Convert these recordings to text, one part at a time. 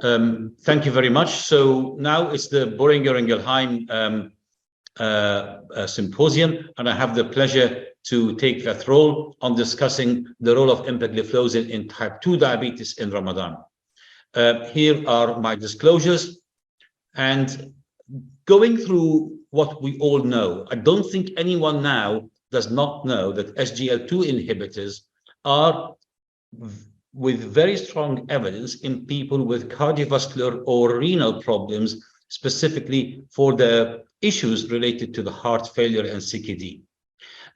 Thank you very much. So now it's the Boehringer Ingelheim symposium, and I have the pleasure to take that role on discussing the role of empagliflozin in type 2 diabetes in Ramadan. Here are my disclosures, and going through what we all know, I don't think anyone now does not know that SGLT2 inhibitors are with very strong evidence in people with cardiovascular or renal problems, specifically for the issues related to the heart failure and CKD.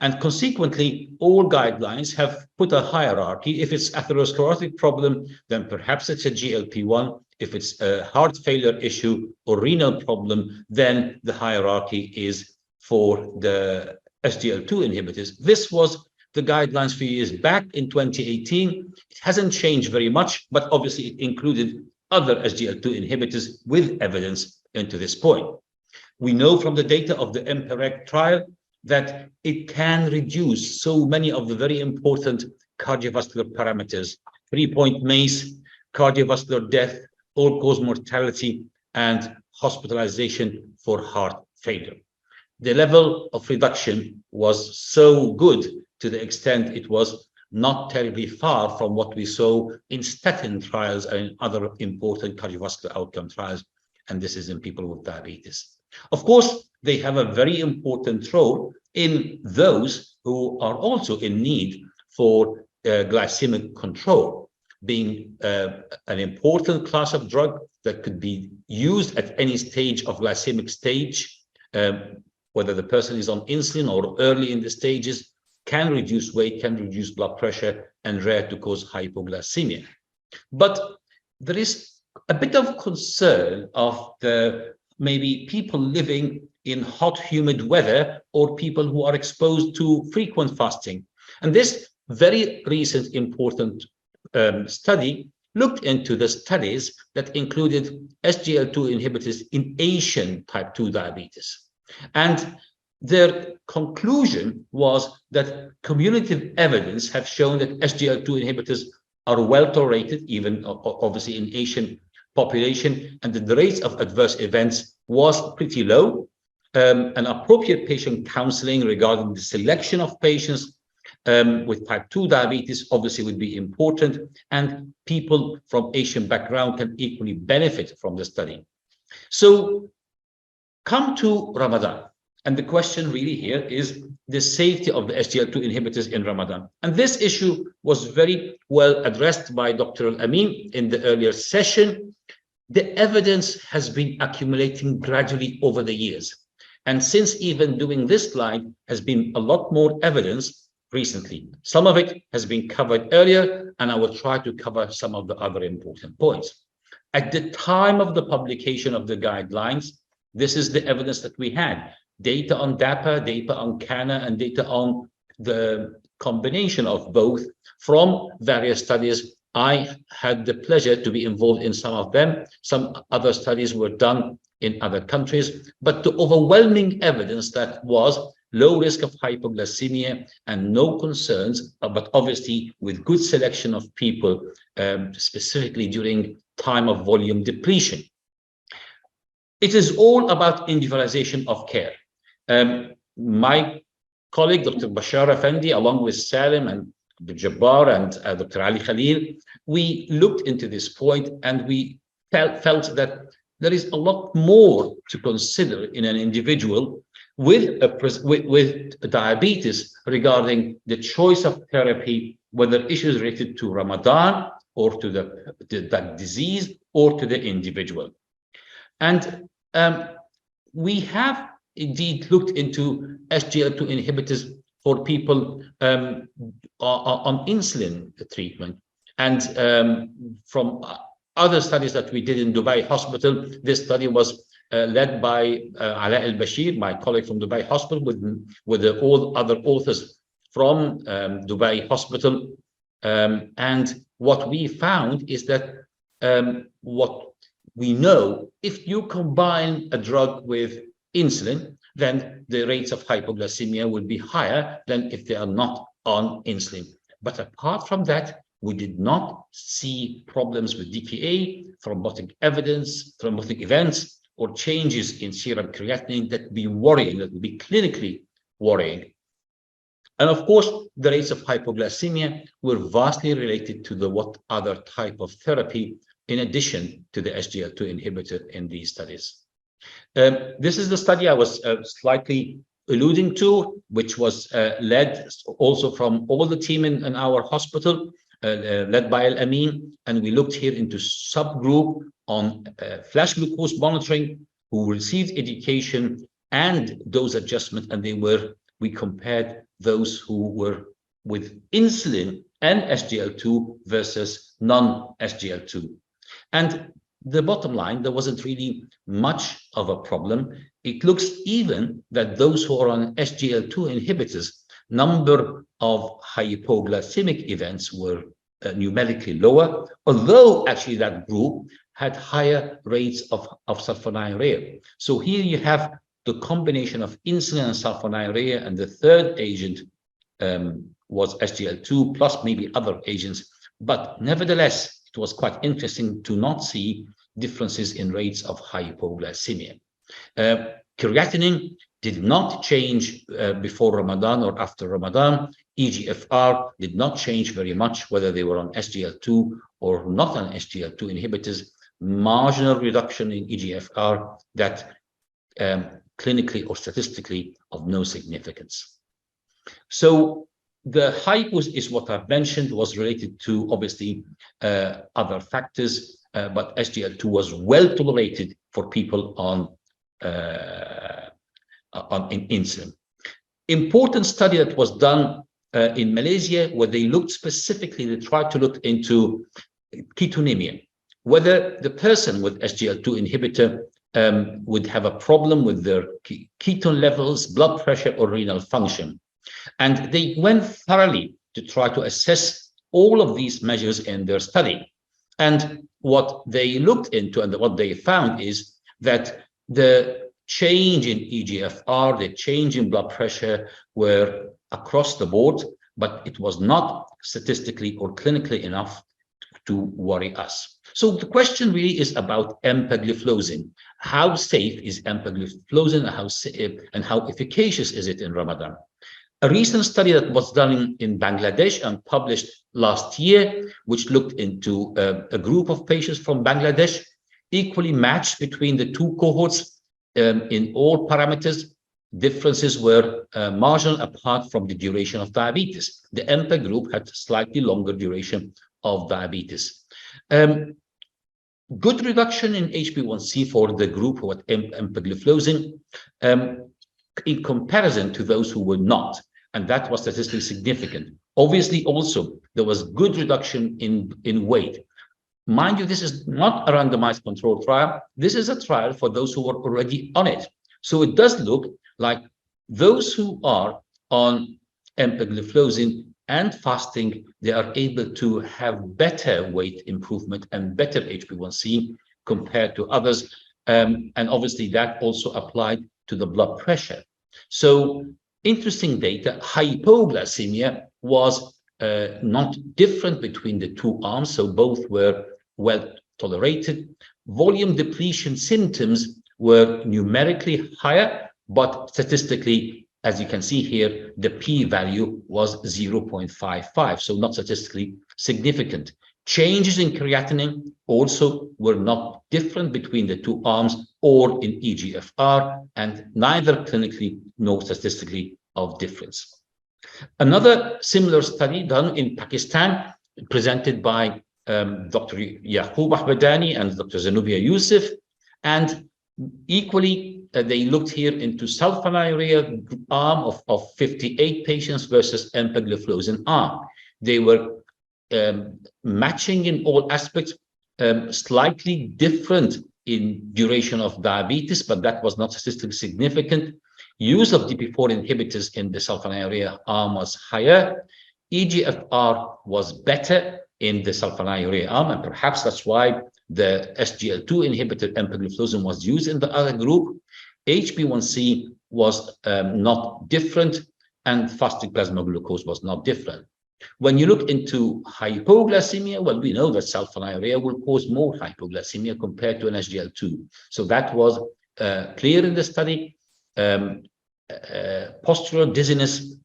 And consequently, all guidelines have put a hierarchy. If it's atherosclerotic problem, then perhaps it's a GLP-1. If it's a heart failure issue or renal problem, then the hierarchy is for the SGLT2 inhibitors. This was the guidelines a few years back in 2018. It hasn't changed very much, but obviously it included other SGLT2 inhibitors with evidence into this point. We know from the data of the EMPEREG trial that it can reduce so many of the very important cardiovascular parameters: 3-point MACE, cardiovascular death, all-cause mortality, and hospitalization for heart failure. The level of reduction was so good to the extent it was not terribly far from what we saw in statin trials and other important cardiovascular outcome trials, and this is in people with diabetes. Of course, they have a very important role in those who are also in need for glycemic control, being an important class of drug that could be used at any stage of glycemic stage, whether the person is on insulin or early in the stages, can reduce weight, can reduce blood pressure, and rare to cause hypoglycemia. But there is a bit of concern of the maybe people living in hot, humid weather or people who are exposed to frequent fasting. And this very recent important study looked into the studies that included SGLT2 inhibitors in Asian type 2 diabetes. And their conclusion was that cumulative evidence have shown that SGLT2 inhibitors are well tolerated, even obviously in Asian population, and that the rates of adverse events was pretty low. An appropriate patient counseling regarding the selection of patients with type 2 diabetes obviously would be important, and people from Asian background can equally benefit from the study. So come to Ramadan. And the question really here is the safety of the SGLT2 inhibitors in Ramadan. And this issue was very well addressed by Dr. Al-Amin in the earlier session. The evidence has been accumulating gradually over the years. And since even doing this slide has been a lot more evidence recently. Some of it has been covered earlier, and I will try to cover some of the other important points. At the time of the publication of the guidelines, this is the evidence that we had. Data on DAPA, data on CANA, and data on the combination of both from various studies. I had the pleasure to be involved in some of them. Some other studies were done in other countries, but the overwhelming evidence that was low risk of hypoglycemia and no concerns, but obviously with good selection of people, specifically during time of volume depletion. It is all about individualization of care. My colleague, Dr. Bashar Effendi, along with Salim and Jabbar and Dr. Ali Khalil, we looked into this point, and we felt that there is a lot more to consider in an individual with diabetes regarding the choice of therapy, whether issues related to Ramadan or to the disease or to the individual. And we have indeed looked into SGLT2 inhibitors for people on insulin treatment. And from other studies that we did in Dubai Hospital, this study was led by Ala El-Bashir, my colleague from Dubai Hospital, with all other authors from Dubai Hospital. And what we found is that what we know, if you combine a drug with insulin, then the rates of hypoglycemia will be higher than if they are not on insulin. But apart from that, we did not see problems with DKA, thrombotic evidence, thrombotic events, or changes in serum creatinine that would be worrying, that would be clinically worrying. And of course, the rates of hypoglycemia were vastly related to the what other type of therapy in addition to the SGLT2 inhibitor in these studies. This is the study I was slightly alluding to, which was led also from all the team in our hospital, led by Al-Amin, and we looked here into subgroup on flash glucose monitoring who received education and dose adjustment, and we compared those who were with insulin and SGLT2 versus non-SGLT2. And the bottom line, there wasn't really much of a problem. It looks even that those who are on SGLT2 inhibitors, number of hypoglycemic events were numerically lower, although actually that group had higher rates of sulfonylurea. So here you have the combination of insulin and sulfonylurea, and the third agent was SGLT2 plus maybe other agents. But nevertheless, it was quite interesting to not see differences in rates of hypoglycemia. Creatinine did not change before Ramadan or after Ramadan. eGFR did not change very much, whether they were on SGLT2 or not on SGLT2 inhibitors. Marginal reduction in eGFR that clinically or statistically of no significance. So the hype is what I've mentioned, was related to obviously other factors, but SGLT2 was well tolerated for people on insulin. Important study that was done in Malaysia, where they looked specifically, they tried to look into ketonemia, whether the person with SGLT2 inhibitor would have a problem with their ketone levels, blood pressure, or renal function. And they went thoroughly to try to assess all of these measures in their study. And what they looked into and what they found is that the change in eGFR, the change in blood pressure were across the board, but it was not statistically or clinically enough to worry us. So the question really is about empagliflozin. How safe is empagliflozin, and how efficacious is it in Ramadan? A recent study that was done in Bangladesh and published last year, which looked into a group of patients from Bangladesh, equally matched between the two cohorts in all parameters. Differences were marginal apart from the duration of diabetes. The EMPA group had slightly longer duration of diabetes. Good reduction in HbA1c for the group with empagliflozin in comparison to those who were not. And that was statistically significant. Obviously, also, there was good reduction in weight. Mind you, this is not a randomized controlled trial. This is a trial for those who are already on it. So it does look like those who are on empagliflozin and fasting, they are able to have better weight improvement and better HbA1c compared to others. And obviously, that also applied to the blood pressure. So interesting data. Hypoglycemia was not different between the two arms, so both were well tolerated. Volume depletion symptoms were numerically higher, but statistically, as you can see here, the p-value was 0.55, so not statistically significant. Changes in creatinine also were not different between the two arms or in eGFR, and neither clinically nor statistically of difference. Another similar study done in Pakistan, presented by Dr. Yaqub Ahmedani and Dr. Zanubia Yusuf, and equally they looked here into sulfonylurea arm of 58 patients versus empagliflozin arm. They were matching in all aspects, slightly different in duration of diabetes, but that was not statistically significant. Use of DP4 inhibitors in the sulfonylurea arm was higher. eGFR was better in the sulfonylurea arm, and perhaps that's why the SGLT2 inhibitor empagliflozin was used in the other group. HbA1c was not different, and fasting plasma glucose was not different. When you look into hypoglycemia, well, we know that sulfonylurea will cause more hypoglycemia compared to an SGL2. So that was clear in the study. Postural dizziness,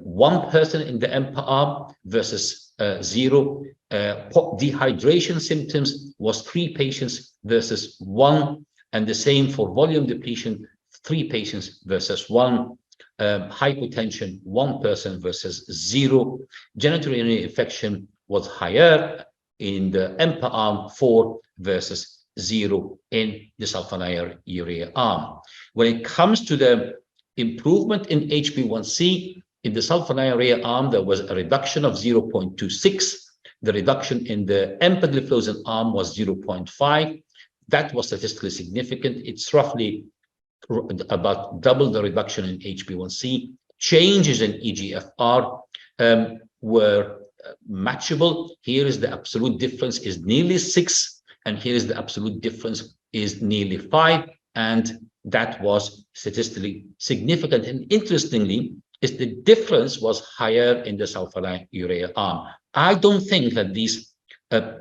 one person in the EMPA arm versus 0. Dehydration symptoms was 3 patients versus 1. And the same for volume depletion, 3 patients versus 1. Hypotension, 1 person versus 0. Genitourinary infection was higher in the EMPA arm, 4 versus 0 in the sulfonylurea arm. When it comes to the improvement in HbA1c, in the sulfonylurea arm, there was a reduction of 0.26. The reduction in the empagliflozin arm was 0.5. That was statistically significant. It's roughly about double the reduction in HbA1c. Changes in EGFR were matchable. Here is the absolute difference is nearly 6, and here is the absolute difference is nearly 5, and that was statistically significant. And interestingly, is the difference was higher in the sulfonylurea arm. I don't think that these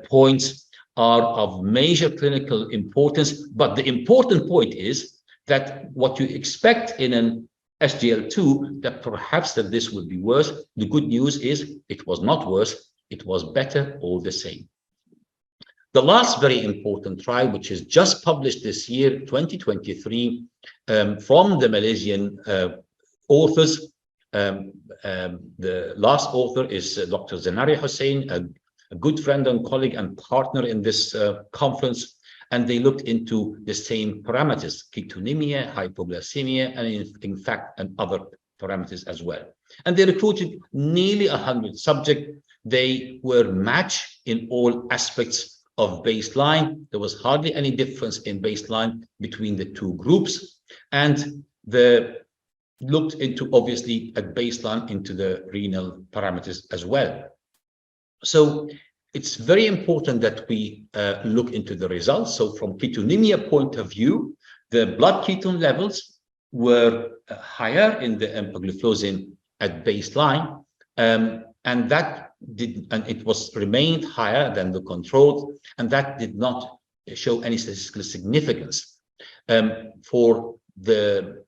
points are of major clinical importance, but the important point is that what you expect in an SGL2, that perhaps that this would be worse. The good news is it was not worse, it was better all the same. The last very important trial, which is just published this year, 2023, from the Malaysian authors. The last author is Dr. Zenari Hussain, a good friend and colleague and partner in this conference. And they looked into the same parameters, ketonemia, hypoglycemia, and in fact, and other parameters as well. And they recruited nearly 100 subjects. They were matched in all aspects of baseline. There was hardly any difference in baseline between the 2 groups. And they looked into, obviously, at baseline into the renal parameters as well. So it's very important that we look into the results. So from ketonemia point of view, the blood ketone levels were higher in the empagliflozin at baseline, and it was remained higher than the control, and that did not show any statistical significance. For the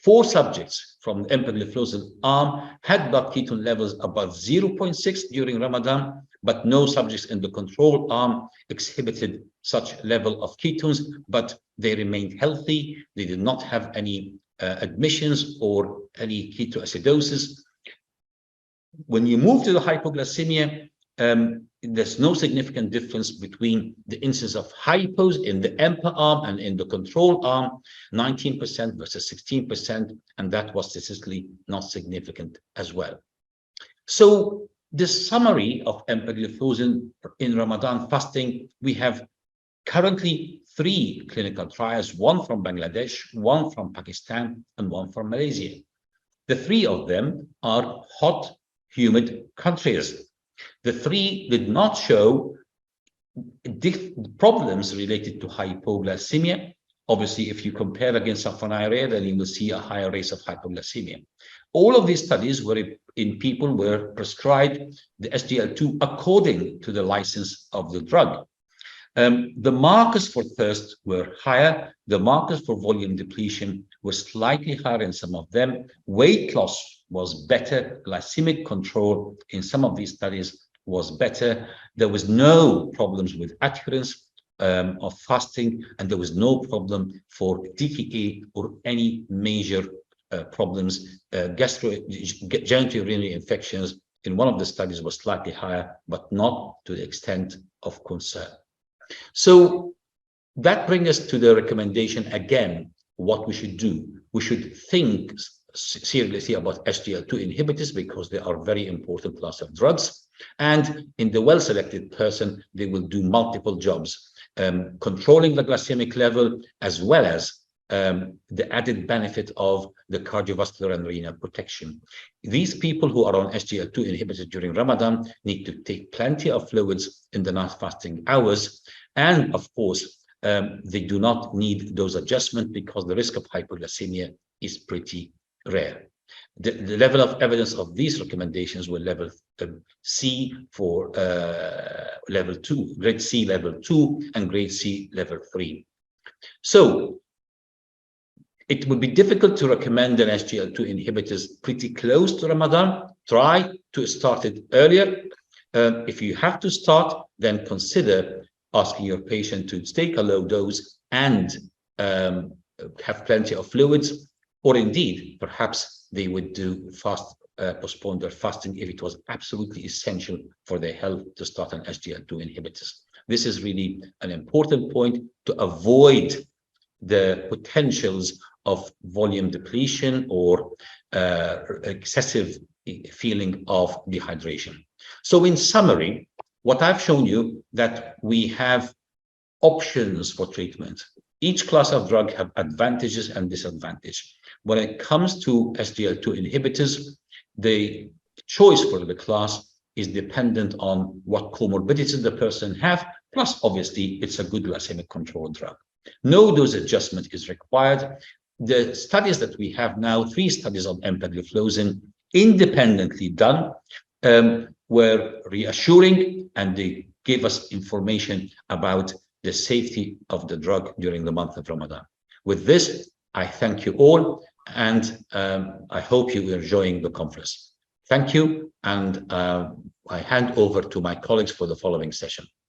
4 subjects from the empagliflozin arm had blood ketone levels above 0.6 during Ramadan, but no subjects in the control arm exhibited such level of ketones, but they remained healthy. They did not have any admissions or any ketoacidosis. When you move to the hypoglycemia, there's no significant difference between the incidence of hypos in the EMPA arm and in the control arm, 19% versus 16%, and that was statistically not significant as well. So the summary of empagliflozin in Ramadan fasting, we have currently 3 clinical trials, 1 from Bangladesh, 1 from Pakistan, and 1 from Malaysia. The 3 of them are hot, humid countries. The 3 did not show problems related to hypoglycemia. Obviously, if you compare against sulfonylurea, then you will see a higher rate of hypoglycemia. All of these studies were in people were prescribed the SGL2 according to the license of the drug. The markers for thirst were higher. The markers for volume depletion were slightly higher in some of them. Weight loss was better. Glycemic control in some of these studies was better. There was no problems with adherence of fasting, and there was no problem for DKA or any major problems. Genitourinary infections in one of the studies was slightly higher, but not to the extent of concern. So that brings us to the recommendation again, what we should do. We should think seriously about SGL2 inhibitors because they are very important class of drugs. And in the well-selected person, they will do multiple jobs, controlling the glycemic level, as well as the added benefit of the cardiovascular and renal protection. These people who are on SGL2 inhibitors during Ramadan need to take plenty of fluids in the night fasting hours. And of course, they do not need dose adjustment because the risk of hypoglycemia is pretty rare. The level of evidence of these recommendations were level C for level 2, grade C level 2, and grade C level 3. So it would be difficult to recommend an SGLT2 inhibitors pretty close to Ramadan. Try to start it earlier. If you have to start, then consider asking your patient to take a low dose and have plenty of fluids, or indeed, perhaps they would do postpone their fasting if it was absolutely essential for their health to start an SGLT2 inhibitors. This is really an important point to avoid the potentials of volume depletion or excessive feeling of dehydration. So in summary, what I've shown you that we have options for treatment. Each class of drug have advantages and disadvantages. When it comes to SGLT2 inhibitors, the choice for the class is dependent on what comorbidities the person have, plus obviously it's a good glycemic control drug. No dose adjustment is required. The studies that we have now, 3 studies on empagliflozin independently done, were reassuring, and they gave us information about the safety of the drug during the month of Ramadan. With this, I thank you all, and I hope you are enjoying the conference. Thank you, and I hand over to my colleagues for the following session.